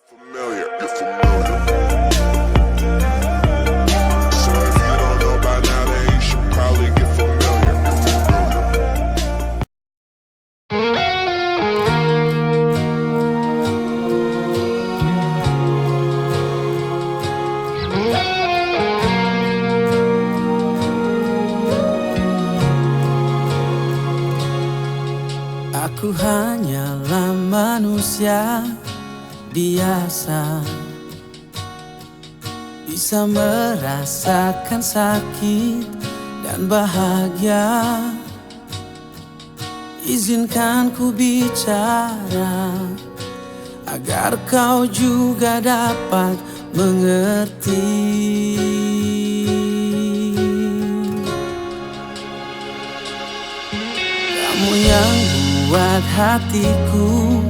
Familiar, you're familiar. So if you don't know by now, then you should probably get familiar. You're familiar. Aku hanyalah manusia biasa, bisa merasakan sakit dan bahagia. Izinkan ku bicara agar kau juga dapat mengerti. Kamu yang buat hatiku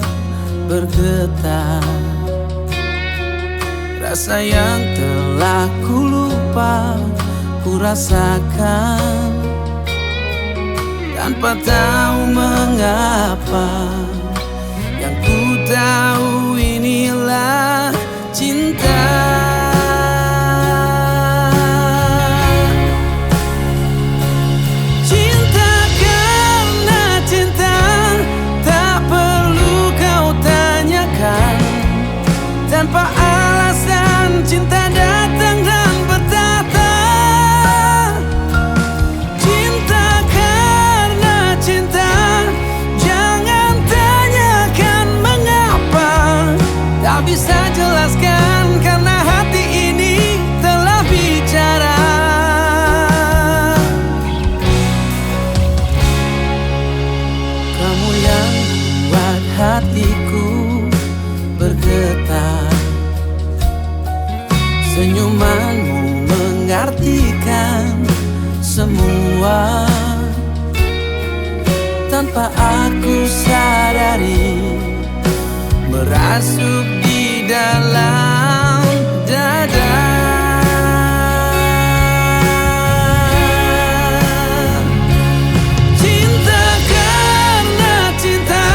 bergetar, rasa yang telah ku lupa ku rasakan tanpa tahu mengapa. Yang ku tahu inilah cinta. Tanpa alasan cinta datang dan bertata. Cinta karena cinta, jangan tanyakan mengapa. Tak bisa jelaskan karena hati ini telah bicara. Kamu yang buat hatiku bergetar, senyumanmu mengartikan semua. Tanpa aku sadari, merasuk di dalam dada. Cinta karena cinta,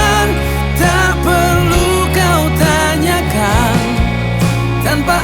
tak perlu kau tanyakan. Tanpa